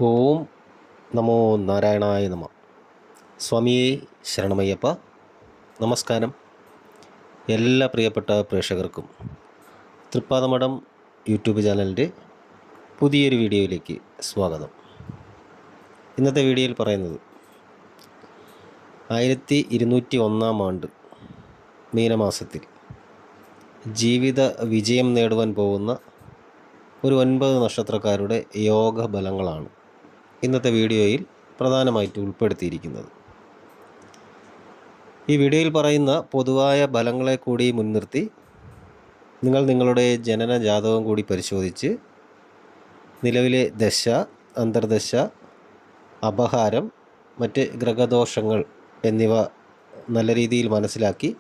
ഓം നമോ നാരായണായ നമ. സ്വാമിയെ ശരണമയ്യപ്പ. നമസ്കാരം. എല്ലാ പ്രിയപ്പെട്ട പ്രേക്ഷകർക്കും തൃപ്പാദമഠം യൂട്യൂബ് ചാനലിൻ്റെ പുതിയൊരു വീഡിയോയിലേക്ക് സ്വാഗതം. ഇന്നത്തെ വീഡിയോയിൽ പറയുന്നത് 1201 ആണ്ട് മീനമാസത്തിൽ ജീവിത വിജയം നേടുവാൻ പോകുന്ന ഒരു 9 നക്ഷത്രക്കാരുടെ യോഗ ബലങ്ങളാണ് ഇന്നത്തെ വീഡിയോയിൽ പ്രധാനമായിട്ട് ഉൾപ്പെടുത്തിയിരിക്കുന്നത്. ഈ വീഡിയോയിൽ പറയുന്ന പൊതുവായ ബലങ്ങളെ കൂടി മുൻനിർത്തി നിങ്ങളുടെ ജനന ജാതകം കൂടി പരിശോധിച്ച് നിലവിലെ ദശ, അന്തർദശ, അപഹാരം, മറ്റ് ഗ്രഹദോഷങ്ങൾ എന്നിവ നല്ല രീതിയിൽ മനസ്സിലാക്കി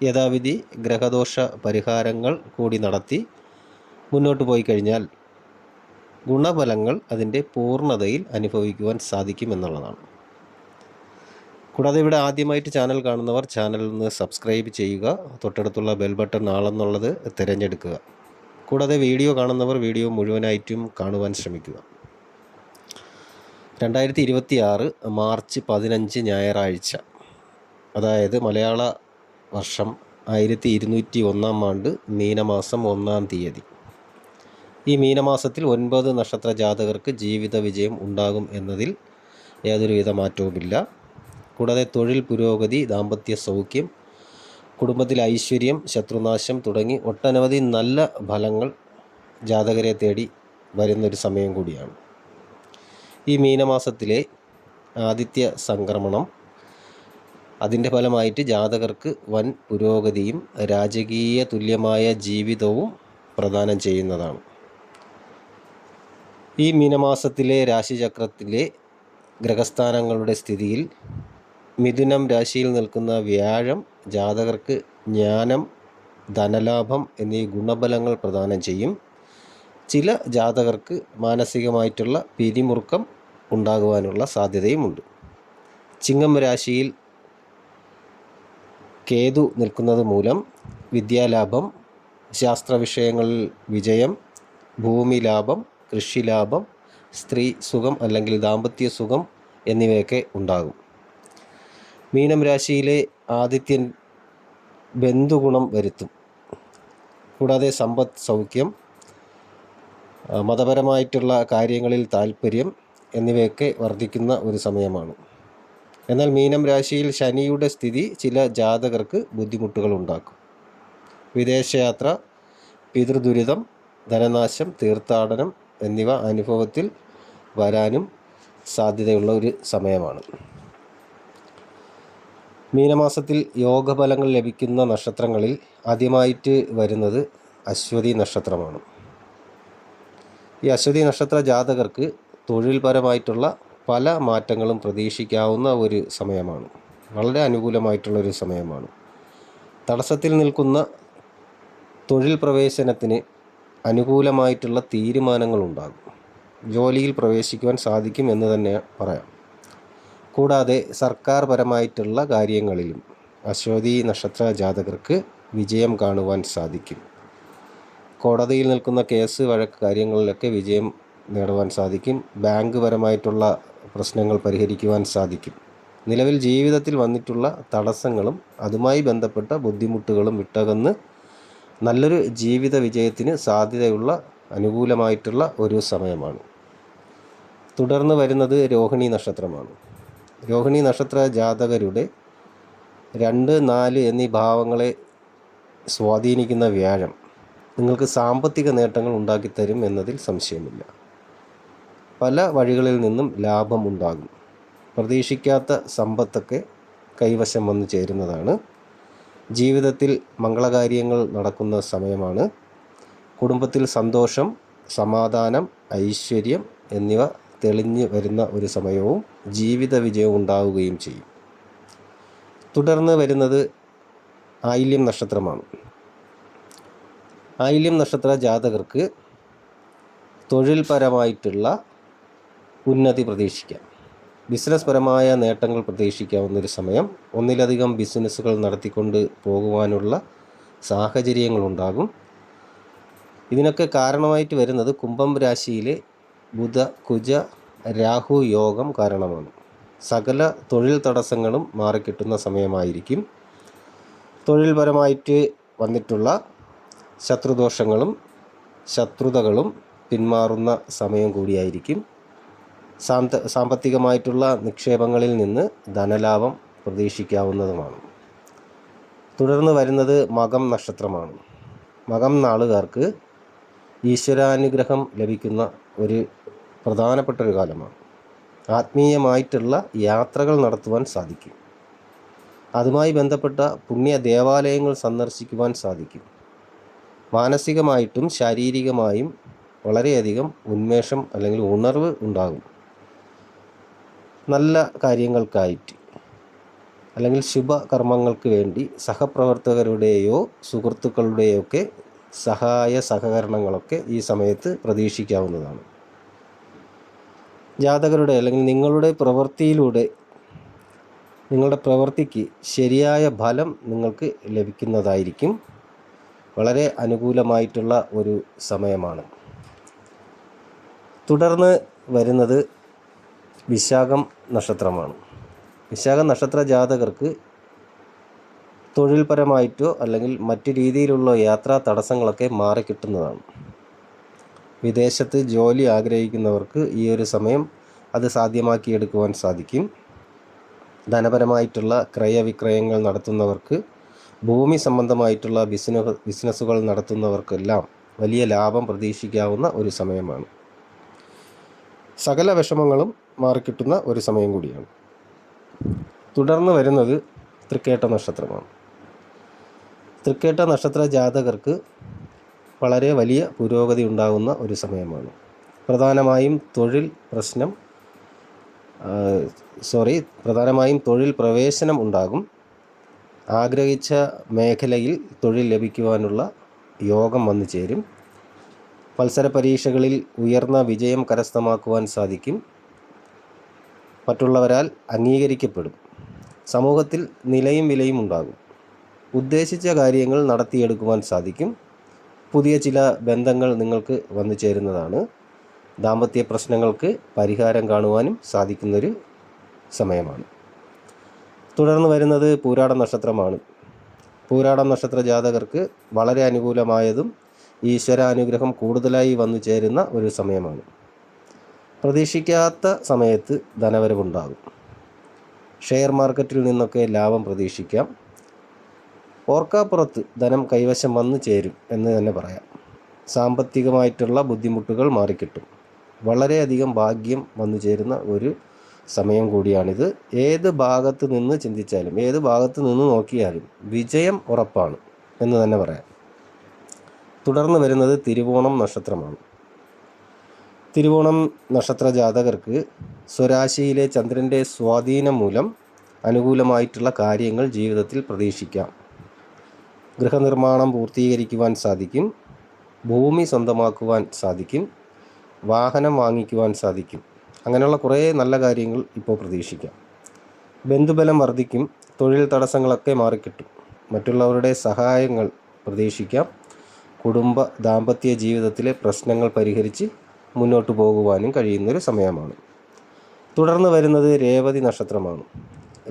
യഥാവിധി ഗ്രഹദോഷ പരിഹാരങ്ങൾ കൂടി നടത്തി മുന്നോട്ട് പോയി കഴിഞ്ഞാൽ ഗുണഫലങ്ങൾ അതിൻ്റെ പൂർണ്ണതയിൽ അനുഭവിക്കുവാൻ സാധിക്കുമെന്നുള്ളതാണ്. കൂടാതെ ഇവിടെ ആദ്യമായിട്ട് ചാനൽ കാണുന്നവർ ചാനലിൽ നിന്ന് സബ്സ്ക്രൈബ് ചെയ്യുക, തൊട്ടടുത്തുള്ള ബെൽ ബട്ടൺ ആളെന്നുള്ളത് തിരഞ്ഞെടുക്കുക. കൂടാതെ വീഡിയോ കാണുന്നവർ വീഡിയോ മുഴുവനായിട്ടും കാണുവാൻ ശ്രമിക്കുക. 2026 മാർച്ച് 15 ഞായറാഴ്ച, അതായത് മലയാള വർഷം 1201 ആണ്ട് മീനമാസം 1-ാം തീയതി. ഈ മീനമാസത്തിൽ 9 നക്ഷത്ര ജാതകർക്ക് ജീവിത വിജയം ഉണ്ടാകും എന്നതിൽ യാതൊരുവിധ മാറ്റവുമില്ല. കൂടാതെ തൊഴിൽ പുരോഗതി, ദാമ്പത്യ സൗഖ്യം, കുടുംബത്തിൽ ഐശ്വര്യം, ശത്രുനാശം തുടങ്ങി ഒട്ടനവധി നല്ല ഫലങ്ങൾ ജാതകരെ തേടി വരുന്നൊരു സമയം കൂടിയാണ്. ഈ മീനമാസത്തിലെ ആദിത്യ സംക്രമണം അതിൻ്റെ ഫലമായിട്ട് ജാതകർക്ക് വൻ പുരോഗതിയും രാജകീയ തുല്യമായ ജീവിതവും പ്രദാനം ചെയ്യുന്നതാണ്. ഈ മീനമാസത്തിലെ രാശിചക്രത്തിലെ ഗ്രഹസ്ഥാനങ്ങളുടെ സ്ഥിതിയിൽ മിഥുനം രാശിയിൽ നിൽക്കുന്ന വ്യാഴം ജാതകർക്ക് ജ്ഞാനം, ധനലാഭം എന്നീ ഗുണഫലങ്ങൾ പ്രദാനം ചെയ്യും. ചില ജാതകർക്ക് മാനസികമായിട്ടുള്ള പിരിമുറുക്കം ഉണ്ടാകുവാനുള്ള സാധ്യതയുമുണ്ട്. ചിങ്ങം രാശിയിൽ കേതു നിൽക്കുന്നത് മൂലം വിദ്യാലാഭം, ശാസ്ത്രവിഷയങ്ങളിൽ വിജയം, ഭൂമി ലാഭം, കൃഷിലാഭം, സ്ത്രീ സുഖം അല്ലെങ്കിൽ ദാമ്പത്യ സുഖം എന്നിവയൊക്കെ ഉണ്ടാകും. മീനം രാശിയിലെ ആദിത്യൻ ബന്ധുഗുണം വരുത്തും. കൂടാതെ സമ്പദ് സൗഖ്യം, മതപരമായിട്ടുള്ള കാര്യങ്ങളിൽ താല്പര്യം എന്നിവയൊക്കെ വർദ്ധിക്കുന്ന ഒരു സമയമാണ്. എന്നാൽ മീനം രാശിയിൽ ശനിയുടെ സ്ഥിതി ചില ജാതകർക്ക് ബുദ്ധിമുട്ടുകൾ ഉണ്ടാക്കും. വിദേശയാത്ര, പിതൃദുരിതം, ധനനാശം, തീർത്ഥാടനം എന്നിവ അനുഭവത്തിൽ വരാനും സാധ്യതയുള്ള ഒരു സമയമാണ്. മീനമാസത്തിൽ യോഗഫലങ്ങൾ ലഭിക്കുന്ന നക്ഷത്രങ്ങളിൽ ആദ്യമായിട്ട് വരുന്നത് അശ്വതി നക്ഷത്രമാണ്. ഈ അശ്വതി നക്ഷത്ര ജാതകർക്ക് തൊഴിൽപരമായിട്ടുള്ള പല മാറ്റങ്ങളും പ്രതീക്ഷിക്കാവുന്ന ഒരു സമയമാണ്. വളരെ അനുകൂലമായിട്ടുള്ളൊരു സമയമാണ്. തടസ്സത്തിൽ നിൽക്കുന്ന തൊഴിൽ പ്രവേശനത്തിന് അനുകൂലമായിട്ടുള്ള തീരുമാനങ്ങളുണ്ടാകും. ജോലിയിൽ പ്രവേശിക്കുവാൻ സാധിക്കും എന്ന് തന്നെ പറയാം. കൂടാതെ സർക്കാർ പരമായിട്ടുള്ള കാര്യങ്ങളിലും അശ്വതി നക്ഷത്ര ജാതകർക്ക് വിജയം കാണുവാൻ സാധിക്കും. കോടതിയിൽ നിൽക്കുന്ന കേസ്, വഴക്ക് കാര്യങ്ങളിലൊക്കെ വിജയം നേടുവാൻ സാധിക്കും. ബാങ്ക് പരമായിട്ടുള്ള പ്രശ്നങ്ങൾ പരിഹരിക്കുവാൻ സാധിക്കും. നിലവിൽ ജീവിതത്തിൽ വന്നിട്ടുള്ള തടസ്സങ്ങളും അതുമായി ബന്ധപ്പെട്ട ബുദ്ധിമുട്ടുകളും വിട്ടകന്ന് നല്ലൊരു ജീവിത വിജയത്തിന് സാധ്യതയുള്ള അനുകൂലമായിട്ടുള്ള ഒരു സമയമാണ്. തുടർന്ന് വരുന്നത് രോഹിണി നക്ഷത്രമാണ്. രോഹിണി നക്ഷത്ര ജാതകരുടെ 2, 4 എന്നീ ഭാവങ്ങളെ സ്വാധീനിക്കുന്ന വ്യാഴം നിങ്ങൾക്ക് സാമ്പത്തിക നേട്ടങ്ങൾ ഉണ്ടാക്കിത്തരും എന്നതിൽ സംശയമില്ല. പല വഴികളിൽ നിന്നും ലാഭം ഉണ്ടാകും. പ്രതീക്ഷിക്കാത്ത സമ്പത്തൊക്കെ കൈവശം വന്നു ചേരുന്നതാണ്. ജീവിതത്തിൽ മംഗളകാര്യങ്ങൾ നടക്കുന്ന സമയമാണ്. കുടുംബത്തിൽ സന്തോഷം, സമാധാനം, ഐശ്വര്യം എന്നിവ തെളിഞ്ഞു വരുന്ന ഒരു സമയവും ജീവിത വിജയവും ഉണ്ടാവുകയും ചെയ്യും. തുടർന്ന് വരുന്നത് ആയില്യം നക്ഷത്രമാണ്. ആയില്യം നക്ഷത്ര ജാതകർക്ക് തൊഴിൽപരമായിട്ടുള്ള ഉന്നതി പ്രതീക്ഷിക്കാം. ബിസിനസ് പരമായ നേട്ടങ്ങൾ പ്രതീക്ഷിക്കാവുന്നൊരു സമയം. ഒന്നിലധികം ബിസിനസ്സുകൾ നടത്തിക്കൊണ്ട് പോകുവാനുള്ള സാഹചര്യങ്ങളുണ്ടാകും. ഇതിനൊക്കെ കാരണമായിട്ട് വരുന്നത് കുംഭം രാശിയിലെ ബുധ, കുജ, രാഹു യോഗം കാരണമാണ്. സകല തൊഴിൽ തടസ്സങ്ങളും മാറിക്കിട്ടുന്ന സമയമായിരിക്കും. തൊഴിൽപരമായിട്ട് വന്നിട്ടുള്ള ശത്രുദോഷങ്ങളും ശത്രുതകളും പിന്മാറുന്ന സമയം കൂടിയായിരിക്കും. സാമ്പത്തികമായിട്ടുള്ള നിക്ഷേപങ്ങളിൽ നിന്ന് ധനലാഭം പ്രതീക്ഷിക്കാവുന്നതുമാണ്. തുടർന്ന് വരുന്നത് മകം നക്ഷത്രമാണ്. മകം നാളുകാർക്ക് ഈശ്വരാനുഗ്രഹം ലഭിക്കുന്ന ഒരു പ്രധാനപ്പെട്ട ഒരു കാലമാണ്. ആത്മീയമായിട്ടുള്ള യാത്രകൾ നടത്തുവാൻ സാധിക്കും. അതുമായി ബന്ധപ്പെട്ട പുണ്യ ദേവാലയങ്ങൾ സന്ദർശിക്കുവാൻ സാധിക്കും. മാനസികമായിട്ടും ശാരീരികമായും വളരെയധികം ഉന്മേഷം അല്ലെങ്കിൽ ഉണർവ് ഉണ്ടാകും. നല്ല കാര്യങ്ങൾക്കായിട്ട് അല്ലെങ്കിൽ ശുഭകർമ്മങ്ങൾക്ക് വേണ്ടി സഹപ്രവർത്തകരുടെയോ സുഹൃത്തുക്കളുടെയോ ഒക്കെ സഹായ സഹകരണങ്ങളൊക്കെ ഈ സമയത്ത് പ്രതീക്ഷിക്കാവുന്നതാണ്. ജാതകരുടെ അല്ലെങ്കിൽ നിങ്ങളുടെ പ്രവൃത്തിയിലൂടെ നിങ്ങളുടെ പ്രവൃത്തിക്ക് ശരിയായ ഫലം നിങ്ങൾക്ക് ലഭിക്കുന്നതായിരിക്കും. വളരെ അനുകൂലമായിട്ടുള്ള ഒരു സമയമാണ്. തുടർന്ന് വരുന്നത് വിശാഖം നക്ഷത്രമാണ്. വിശാഖ നക്ഷത്ര ജാതകർക്ക് തൊഴിൽപരമായിട്ടോ അല്ലെങ്കിൽ മറ്റു രീതിയിലുള്ള യാത്രാ തടസ്സങ്ങളൊക്കെ മാറിക്കിട്ടുന്നതാണ്. വിദേശത്ത് ജോലി ആഗ്രഹിക്കുന്നവർക്ക് ഈ ഒരു സമയം അത് സാധ്യമാക്കിയെടുക്കുവാൻ സാധിക്കും. ധനപരമായിട്ടുള്ള ക്രയവിക്രയങ്ങൾ നടത്തുന്നവർക്ക്, ഭൂമി സംബന്ധമായിട്ടുള്ള ബിസിനസ്സുകൾ നടത്തുന്നവർക്കെല്ലാം വലിയ ലാഭം പ്രതീക്ഷിക്കാവുന്ന ഒരു സമയമാണ്. സകല വിഷമങ്ങളും മാറിക്കിട്ടുന്ന ഒരു സമയം കൂടിയാണ്. തുടർന്ന് വരുന്നത് തൃക്കേട്ട നക്ഷത്രമാണ്. തൃക്കേട്ട നക്ഷത്ര ജാതകർക്ക് വളരെ വലിയ പുരോഗതി ഉണ്ടാകുന്ന ഒരു സമയമാണ്. പ്രധാനമായും തൊഴിൽ പ്രവേശനം ഉണ്ടാകും. ആഗ്രഹിച്ച മേഖലയിൽ തൊഴിൽ ലഭിക്കുവാനുള്ള യോഗം വന്നു ചേരും. മത്സര പരീക്ഷകളിൽ ഉയർന്ന വിജയം കരസ്ഥമാക്കുവാൻ സാധിക്കും. മറ്റുള്ളവരാൽ അംഗീകരിക്കപ്പെടും. സമൂഹത്തിൽ നിലയും വിലയും ഉണ്ടാകും. ഉദ്ദേശിച്ച കാര്യങ്ങൾ നടത്തിയെടുക്കുവാൻ സാധിക്കും. പുതിയ ചില ബന്ധങ്ങൾ നിങ്ങൾക്ക് വന്നു ചേരുന്നതാണ്. ദാമ്പത്യ പ്രശ്നങ്ങൾക്ക് പരിഹാരം കാണുവാനും സാധിക്കുന്നൊരു സമയമാണ്. തുടർന്ന് വരുന്നത് പൂരാടം നക്ഷത്രമാണ്. പൂരാടം നക്ഷത്ര ജാതകർക്ക് വളരെ അനുകൂലമായതും ഈശ്വരാനുഗ്രഹം കൂടുതലായി വന്നു ചേരുന്ന ഒരു സമയമാണ്. പ്രതീക്ഷിക്കാത്ത സമയത്ത് ധനവരവുണ്ടാകും. ഷെയർ മാർക്കറ്റിൽ നിന്നൊക്കെ ലാഭം പ്രതീക്ഷിക്കാം. ഓർക്കാപ്പുറത്ത് ധനം കൈവശം വന്നു ചേരും എന്ന് തന്നെ പറയാം. സാമ്പത്തികമായിട്ടുള്ള ബുദ്ധിമുട്ടുകൾ മാറിക്കിട്ടും. വളരെയധികം ഭാഗ്യം വന്നു ചേരുന്ന ഒരു സമയം കൂടിയാണിത്. ഏത് ഭാഗത്ത് നിന്ന് ചിന്തിച്ചാലും ഏത് ഭാഗത്ത് നിന്ന് നോക്കിയാലും വിജയം ഉറപ്പാണ് എന്ന് തന്നെ പറയാം. തുടർന്ന് വരുന്നത് തിരുവോണം നക്ഷത്രമാണ്. തിരുവോണം നക്ഷത്ര ജാതകർക്ക് സ്വരാശിയിലെ ചന്ദ്രൻ്റെ സ്വാധീനം മൂലം അനുകൂലമായിട്ടുള്ള കാര്യങ്ങൾ ജീവിതത്തിൽ പ്രതീക്ഷിക്കാം. ഗൃഹനിർമ്മാണം പൂർത്തീകരിക്കുവാൻ സാധിക്കും. ഭൂമി സ്വന്തമാക്കുവാൻ സാധിക്കും. വാഹനം വാങ്ങിക്കുവാൻ സാധിക്കും. അങ്ങനെയുള്ള കുറേ നല്ല കാര്യങ്ങൾ ഇപ്പോൾ പ്രതീക്ഷിക്കാം. ബന്ധുബലം വർദ്ധിക്കും. തൊഴിൽ തടസ്സങ്ങളൊക്കെ മാറിക്കിട്ടും. മറ്റുള്ളവരുടെ സഹായങ്ങൾ പ്രതീക്ഷിക്കാം. കുടുംബ ദാമ്പത്യ ജീവിതത്തിലെ പ്രശ്നങ്ങൾ പരിഹരിച്ച് മുന്നോട്ട് പോകുവാനും കഴിയുന്നൊരു സമയമാണ്. തുടർന്ന് വരുന്നത് രേവതി നക്ഷത്രമാണ്.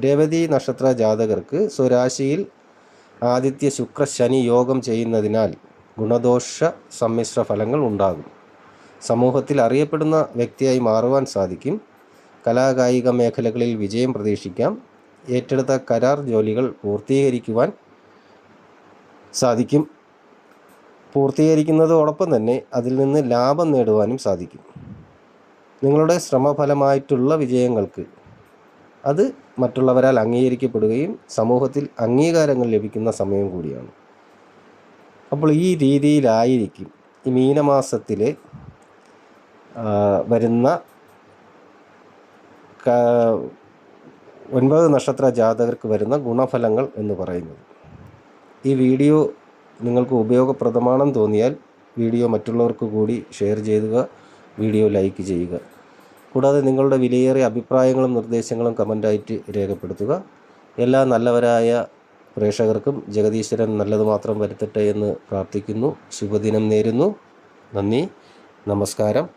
രേവതി നക്ഷത്ര ജാതകർക്ക് സ്വരാശിയിൽ ആദിത്യ ശുക്ര ശനി യോഗം ചെയ്യുന്നതിനാൽ ഗുണദോഷ സമ്മിശ്ര ഫലങ്ങൾ ഉണ്ടാകും. സമൂഹത്തിൽ അറിയപ്പെടുന്ന വ്യക്തിയായി മാറുവാൻ സാധിക്കും. കലാകായിക മേഖലകളിൽ വിജയം പ്രതീക്ഷിക്കാം. ഏറ്റെടുത്ത കരാർ ജോലികൾ പൂർത്തീകരിക്കുവാൻ സാധിക്കും. പൂർത്തീകരിക്കുന്നതോടൊപ്പം തന്നെ അതിൽ നിന്ന് ലാഭം നേടുവാനും സാധിക്കും. നിങ്ങളുടെ ശ്രമഫലമായിട്ടുള്ള വിജയങ്ങൾക്ക് അത് മറ്റുള്ളവരാൽ അംഗീകരിക്കപ്പെടുകയും സമൂഹത്തിൽ അംഗീകാരങ്ങൾ ലഭിക്കുന്ന സമയം കൂടിയാണ്. അപ്പോൾ ഈ രീതിയിലായിരിക്കും ഈ മീനമാസത്തിലെ വരുന്ന 9 നക്ഷത്ര ജാതകർക്ക് വരുന്ന ഗുണഫലങ്ങൾ എന്ന് പറയുന്നത്. ഈ വീഡിയോ നിങ്ങൾക്ക് ഉപയോഗപ്രദമാണെന്ന് തോന്നിയാൽ വീഡിയോ മറ്റുള്ളവർക്ക് കൂടി ഷെയർ ചെയ്യുക, വീഡിയോ ലൈക്ക് ചെയ്യുക. കൂടാതെ നിങ്ങളുടെ വിലയേറിയ അഭിപ്രായങ്ങളും നിർദ്ദേശങ്ങളും കമൻ്റായിട്ട് രേഖപ്പെടുത്തുക. എല്ലാ നല്ലവരായ പ്രേക്ഷകർക്കും ജഗദീശ്വരൻ നല്ലത് മാത്രം വരുത്തട്ടെ എന്ന് പ്രാർത്ഥിക്കുന്നു. ശുഭദിനം നേരുന്നു. നന്ദി, നമസ്കാരം.